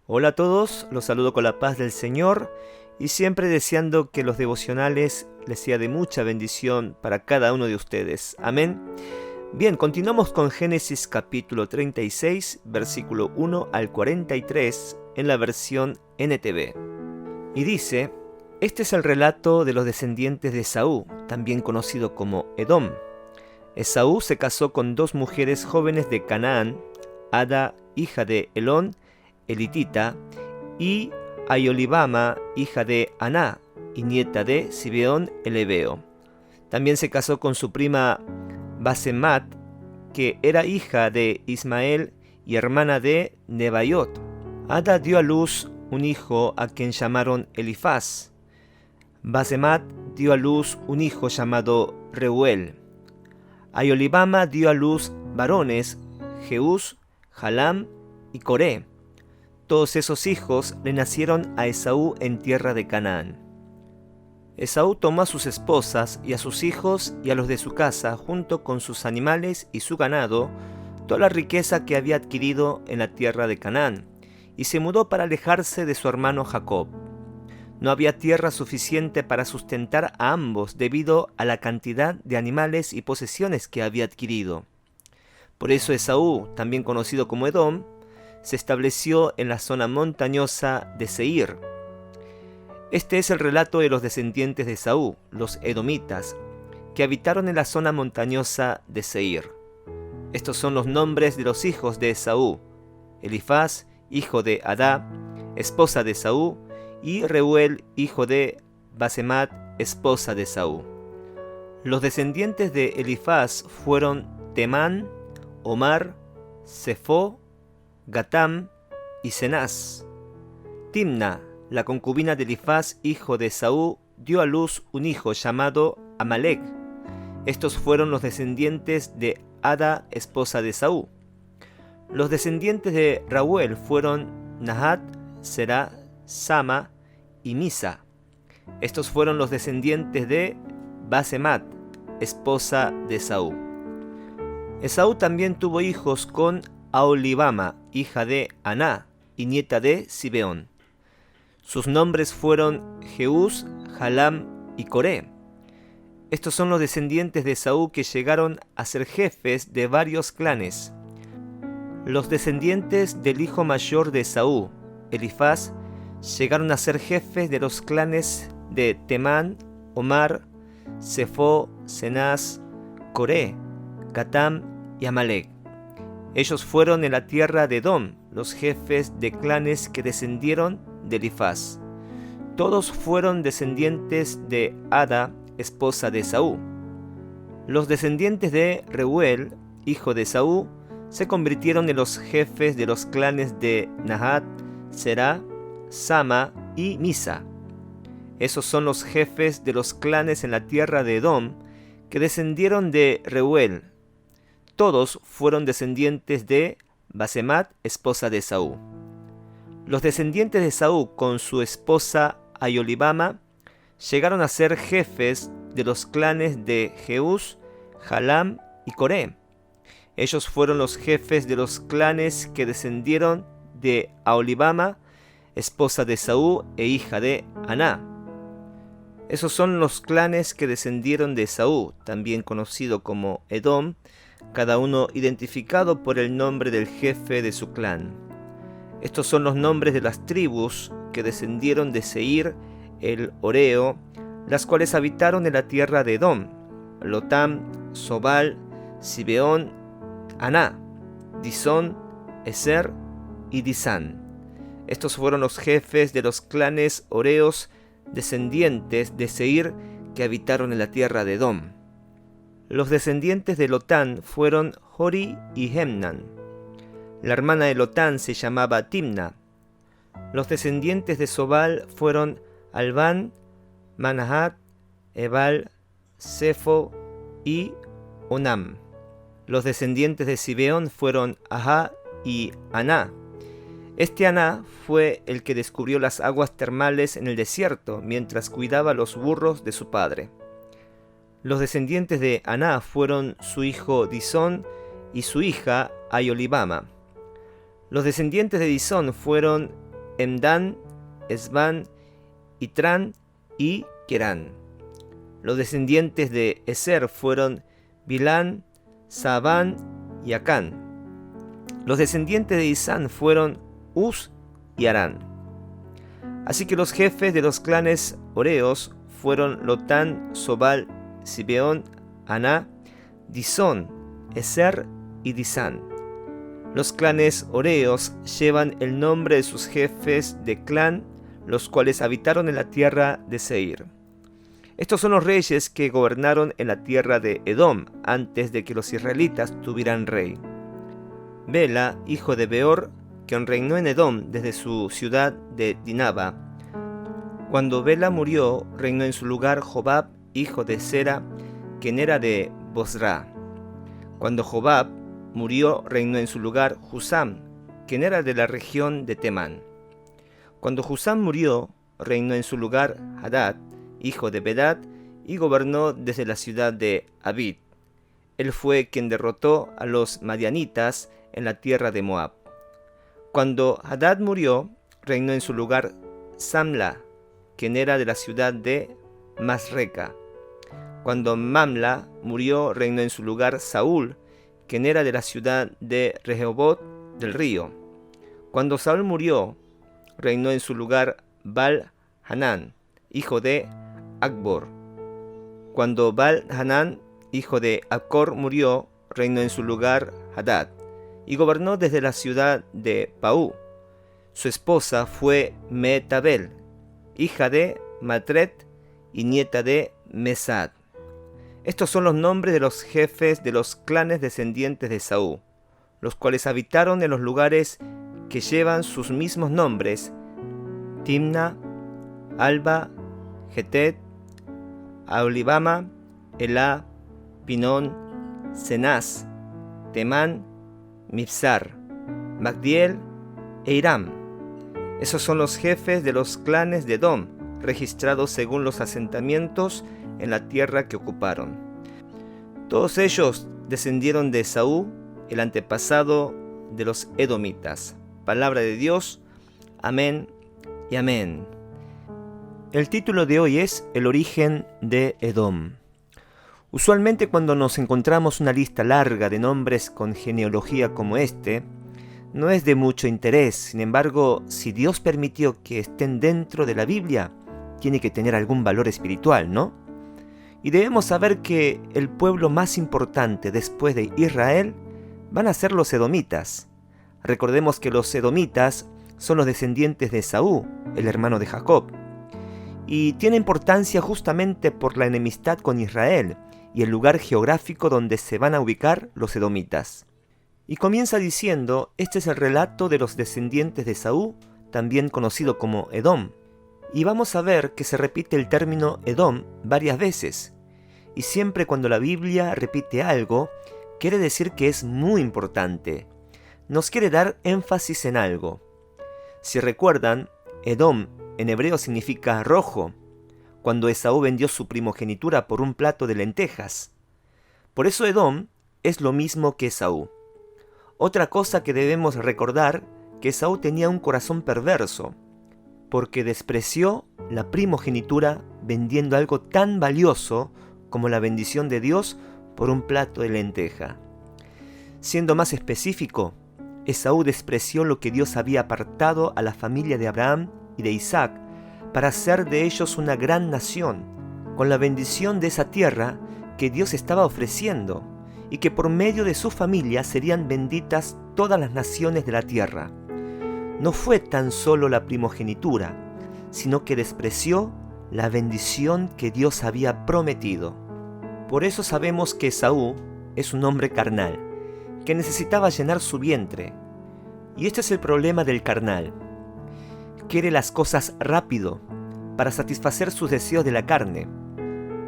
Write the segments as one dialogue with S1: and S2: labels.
S1: Hola a todos, los saludo con la paz del Señor y siempre deseando que los devocionales les sea de mucha bendición para cada uno de ustedes. Amén. Bien, continuamos con Génesis capítulo 36, versículo 1 al 43 en la versión NTV. Y dice: este es el relato de los descendientes de Esaú, también conocido como Edom. Esaú se casó con dos mujeres jóvenes de Canaán, Ada, hija de Elón, elitita, y Aholibama, hija de Aná, y nieta de Zibeón el heveo. También se casó con su prima Basemat, que era hija de Ismael y hermana de Nebaiot. Ada dio a luz un hijo a quien llamaron Elifaz. Basemat dio a luz un hijo llamado Reuel. Aholibama dio a luz varones, Jeús, Jalam y Coré. Todos esos hijos le nacieron a Esaú en tierra de Canaán. Esaú tomó a sus esposas y a sus hijos y a los de su casa, junto con sus animales y su ganado, toda la riqueza que había adquirido en la tierra de Canaán, y se mudó para alejarse de su hermano Jacob. No había tierra suficiente para sustentar a ambos debido a la cantidad de animales y posesiones que había adquirido. Por eso Esaú, también conocido como Edom, se estableció en la zona montañosa de Seir. Este es el relato de los descendientes de Esaú, los edomitas, que habitaron en la zona montañosa de Seir. Estos son los nombres de los hijos de Esaú: Elifaz, hijo de Adá, esposa de Esaú, y Reuel, hijo de Basemat, esposa de Esaú. Los descendientes de Elifaz fueron Temán, Omar, Sefo, Gatam y Cenaz. Timna, la concubina de Elifaz, hijo de Esaú, dio a luz un hijo llamado Amalec. Estos fueron los descendientes de Ada, esposa de Esaú. Los descendientes de Reuel fueron Nahat, Será, Sama y Misa. Estos fueron los descendientes de Basemat, esposa de Esaú. Esaú también tuvo hijos con Aholibama, hija de Aná y nieta de Zibeón. Sus nombres fueron Jeús, Jalam y Coré. Estos son los descendientes de Esaú que llegaron a ser jefes de varios clanes. Los descendientes del hijo mayor de Esaú, Elifaz, llegaron a ser jefes de los clanes de Temán, Omar, Sefo, Cenaz, Coré, Gatam y Amalec. Ellos fueron en la tierra de Edom, los jefes de clanes que descendieron de Elifaz. Todos fueron descendientes de Ada, esposa de Esaú. Los descendientes de Reuel, hijo de Esaú, se convirtieron en los jefes de los clanes de Nahat, Será, Sama y Misa. Esos son los jefes de los clanes en la tierra de Edom que descendieron de Reuel. Todos fueron descendientes de Basemat, esposa de Esaú. Los descendientes de Esaú con su esposa Aholibama llegaron a ser jefes de los clanes de Jeús, Jalam y Coré. Ellos fueron los jefes de los clanes que descendieron de Aholibama, esposa de Esaú e hija de Aná. Esos son los clanes que descendieron de Esaú, también conocido como Edom, cada uno identificado por el nombre del jefe de su clan. Estos son los nombres de las tribus que descendieron de Seir el Horeo, las cuales habitaron en la tierra de Edom: Lotam, Sobal, Zibeón, Aná, Disón, Eser y Disán. Estos fueron los jefes de los clanes horeos descendientes de Seir que habitaron en la tierra de Edom. Los descendientes de Lotán fueron Jori y Hemnan. La hermana de Lotán se llamaba Timna. Los descendientes de Sobal fueron Albán, Manahat, Ebal, Sefo y Onam. Los descendientes de Zibeón fueron Ahá y Aná. Este Aná fue el que descubrió las aguas termales en el desierto mientras cuidaba los burros de su padre. Los descendientes de Aná fueron su hijo Disón y su hija Aholibama. Los descendientes de Disón fueron Emdán, Esbán, Itrán y Querán. Los descendientes de Ezer fueron Bilán, Saabán y Acán. Los descendientes de Isán fueron Uz y Arán. Así que los jefes de los clanes horeos fueron Lotán, Sobal, Zibeón, Aná, Disón, Ezer y Disán. Los clanes horeos llevan el nombre de sus jefes de clan, los cuales habitaron en la tierra de Seir. Estos son los reyes que gobernaron en la tierra de Edom antes de que los israelitas tuvieran rey. Bela, hijo de Beor, quien reinó en Edom desde su ciudad de Dinaba. Cuando Bela murió, reinó en su lugar Jobab, hijo de Zera, quien era de Bosra. Cuando Jobab murió, reinó en su lugar Husam, quien era de la región de Temán. Cuando Husam murió, reinó en su lugar Hadad, hijo de Bedad, y gobernó desde la ciudad de Abid. Él fue quien derrotó a los madianitas en la tierra de Moab. Cuando Hadad murió, reinó en su lugar Samla, quien era de la ciudad de Masreca. Cuando Mamla murió, reinó en su lugar Saúl, quien era de la ciudad de Rehobot del río. Cuando Saúl murió, reinó en su lugar Baal-Hanán, hijo de Acbor. Cuando Baal-Hanán, hijo de Acor, murió, reinó en su lugar Hadad, y gobernó desde la ciudad de Paú. Su esposa fue Mehetabel, hija de Matred y nieta de Mesad. Estos son los nombres de los jefes de los clanes descendientes de Esaú, los cuales habitaron en los lugares que llevan sus mismos nombres: Timna, Alba, Getet, Aholibama, Elá, Pinón, Cenaz, Temán, Mibsar, Magdiel e Iram. Esos son los jefes de los clanes de Edom, registrados según los asentamientos en la tierra que ocuparon. Todos ellos descendieron de Esaú, el antepasado de los edomitas. Palabra de Dios. Amén y amén. El título de hoy es El origen de Edom. Usualmente cuando nos encontramos una lista larga de nombres con genealogía como este, no es de mucho interés. Sin embargo, si Dios permitió que estén dentro de la Biblia, tiene que tener algún valor espiritual, ¿no? Y debemos saber que el pueblo más importante después de Israel van a ser los edomitas. Recordemos que los edomitas son los descendientes de Esaú, el hermano de Jacob. Y tiene importancia justamente por la enemistad con Israel y el lugar geográfico donde se van a ubicar los edomitas. Y comienza diciendo, este es el relato de los descendientes de Esaú, también conocido como Edom. Y vamos a ver que se repite el término Edom varias veces. Y siempre cuando la Biblia repite algo, quiere decir que es muy importante. Nos quiere dar énfasis en algo. Si recuerdan, Edom en hebreo significa rojo, cuando Esaú vendió su primogenitura por un plato de lentejas. Por eso Edom es lo mismo que Esaú. Otra cosa que debemos recordar, que Esaú tenía un corazón perverso, porque despreció la primogenitura vendiendo algo tan valioso como la bendición de Dios por un plato de lenteja. Siendo más específico, Esaú despreció lo que Dios había apartado a la familia de Abraham y de Isaac para hacer de ellos una gran nación, con la bendición de esa tierra que Dios estaba ofreciendo, y que por medio de su familia serían benditas todas las naciones de la tierra. No fue tan solo la primogenitura, sino que despreció la bendición que Dios había prometido. Por eso sabemos que Esaú es un hombre carnal, que necesitaba llenar su vientre. Y este es el problema del carnal. Quiere las cosas rápido, para satisfacer sus deseos de la carne,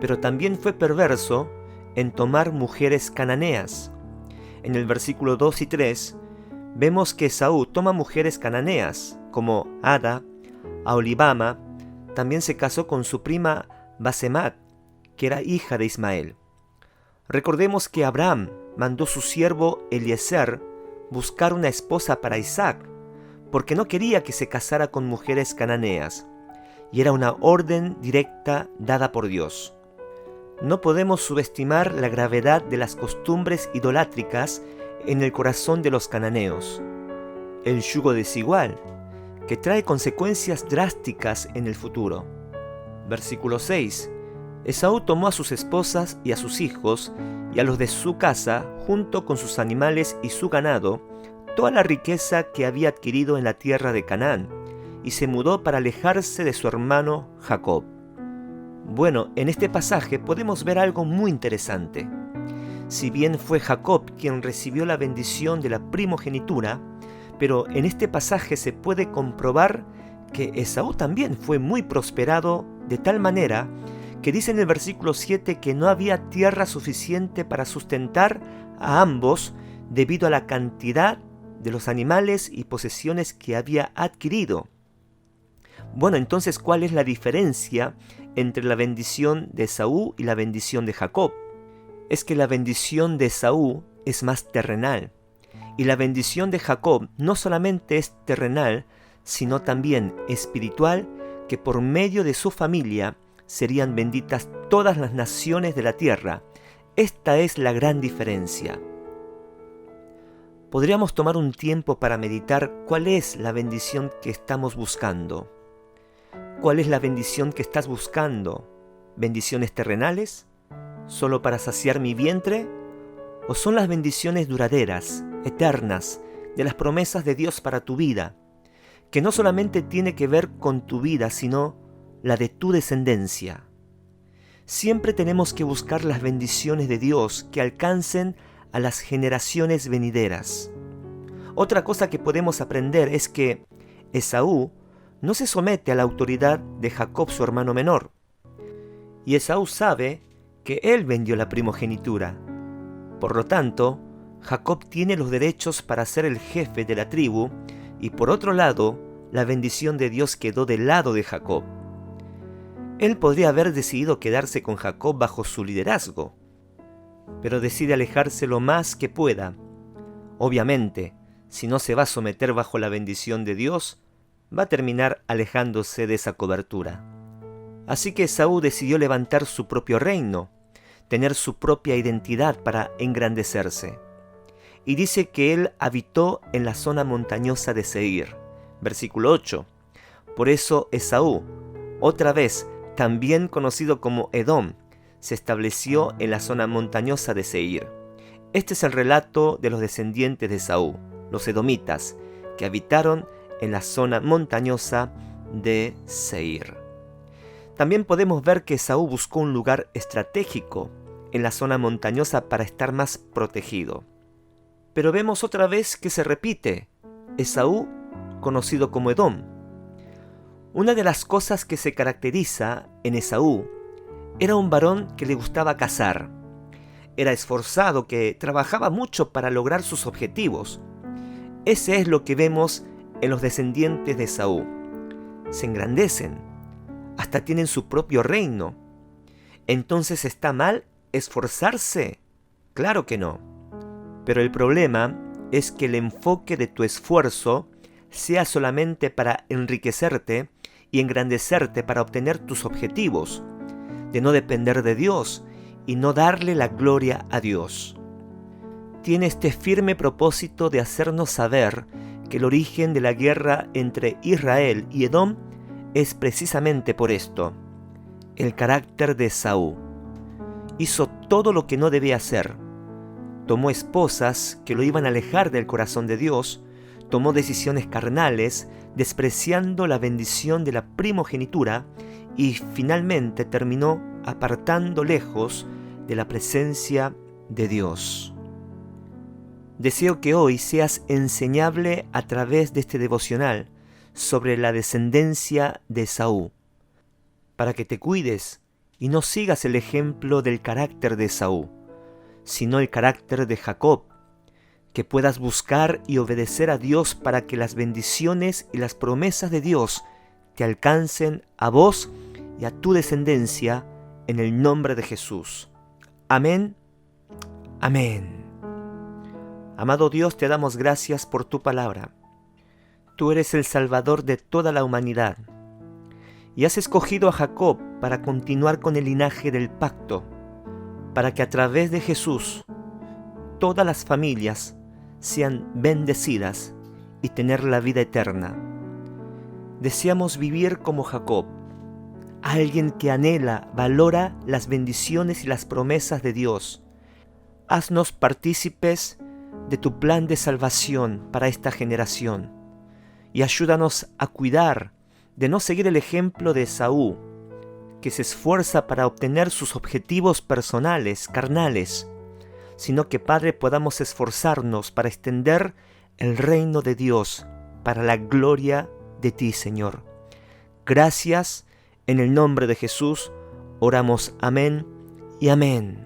S1: pero también fue perverso en tomar mujeres cananeas. En el versículo 2 y 3, vemos que Esaú toma mujeres cananeas, como Ada, Aholibama. También se casó con su prima Basemat, que era hija de Ismael. Recordemos que Abraham mandó su siervo Eliezer buscar una esposa para Isaac, porque no quería que se casara con mujeres cananeas, y era una orden directa dada por Dios. No podemos subestimar la gravedad de las costumbres idolátricas en el corazón de los cananeos. El yugo desigual, que trae consecuencias drásticas en el futuro. Versículo 6. Esaú tomó a sus esposas y a sus hijos y a los de su casa, junto con sus animales y su ganado, toda la riqueza que había adquirido en la tierra de Canaán, y se mudó para alejarse de su hermano Jacob. Bueno, en este pasaje podemos ver algo muy interesante. Si bien fue Jacob quien recibió la bendición de la primogenitura, pero en este pasaje se puede comprobar que Esaú también fue muy prosperado de tal manera que dice en el versículo 7 que no había tierra suficiente para sustentar a ambos debido a la cantidad de los animales y posesiones que había adquirido. Bueno, entonces, ¿cuál es la diferencia entre la bendición de Esaú y la bendición de Jacob? Es que la bendición de Esaú es más terrenal, y la bendición de Jacob no solamente es terrenal, sino también espiritual, que por medio de su familia serían benditas todas las naciones de la tierra. Esta es la gran diferencia. Podríamos tomar un tiempo para meditar cuál es la bendición que estamos buscando. ¿Cuál es la bendición que estás buscando? ¿Bendiciones terrenales? ¿Solo para saciar mi vientre? ¿O son las bendiciones duraderas, eternas, de las promesas de Dios para tu vida, que no solamente tiene que ver con tu vida, sino la de tu descendencia? Siempre tenemos que buscar las bendiciones de Dios que alcancen a las generaciones venideras. Otra cosa que podemos aprender es que Esaú no se somete a la autoridad de Jacob, su hermano menor. Y Esaú sabe que él vendió la primogenitura. Por lo tanto, Jacob tiene los derechos para ser el jefe de la tribu, y por otro lado, la bendición de Dios quedó del lado de Jacob. Él podría haber decidido quedarse con Jacob bajo su liderazgo, pero decide alejarse lo más que pueda. Obviamente, si no se va a someter bajo la bendición de Dios, va a terminar alejándose de esa cobertura. Así que Esaú decidió levantar su propio reino, tener su propia identidad para engrandecerse. Y dice que él habitó en la zona montañosa de Seir. Versículo 8. Por eso Esaú, otra vez también conocido como Edom, se estableció en la zona montañosa de Seir. Este es el relato de los descendientes de Esaú, los edomitas, que habitaron en la zona montañosa de Seir. También podemos ver que Esaú buscó un lugar estratégico en la zona montañosa para estar más protegido. Pero vemos otra vez que se repite, Esaú, conocido como Edom. Una de las cosas que se caracteriza en Esaú era un varón que le gustaba cazar. Era esforzado, que trabajaba mucho para lograr sus objetivos. Ese es lo que vemos en los descendientes de Esaú. Se engrandecen, hasta tienen su propio reino. ¿Entonces está mal esforzarse? Claro que no. Pero el problema es que el enfoque de tu esfuerzo sea solamente para enriquecerte y engrandecerte para obtener tus objetivos, de no depender de Dios y no darle la gloria a Dios. Tiene este firme propósito de hacernos saber que el origen de la guerra entre Israel y Edom es precisamente por esto: el carácter de Esaú. Hizo todo lo que no debía hacer. Tomó esposas que lo iban a alejar del corazón de Dios, tomó decisiones carnales, despreciando la bendición de la primogenitura, y finalmente terminó apartando lejos de la presencia de Dios. Deseo que hoy seas enseñable a través de este devocional sobre la descendencia de Esaú, para que te cuides y no sigas el ejemplo del carácter de Esaú, sino el carácter de Jacob, que puedas buscar y obedecer a Dios para que las bendiciones y las promesas de Dios te alcancen a vos y a tu descendencia en el nombre de Jesús. Amén. Amén. Amado Dios, te damos gracias por tu palabra. Tú eres el Salvador de toda la humanidad, y has escogido a Jacob para continuar con el linaje del pacto, para que a través de Jesús todas las familias sean bendecidas y tener la vida eterna. Deseamos vivir como Jacob, alguien que anhela, valora las bendiciones y las promesas de Dios. Haznos partícipes de tu plan de salvación para esta generación y ayúdanos a cuidar de no seguir el ejemplo de Esaú, que se esfuerza para obtener sus objetivos personales, carnales, sino que, Padre, podamos esforzarnos para extender el reino de Dios para la gloria de ti, Señor. Gracias, en el nombre de Jesús, oramos amén y amén.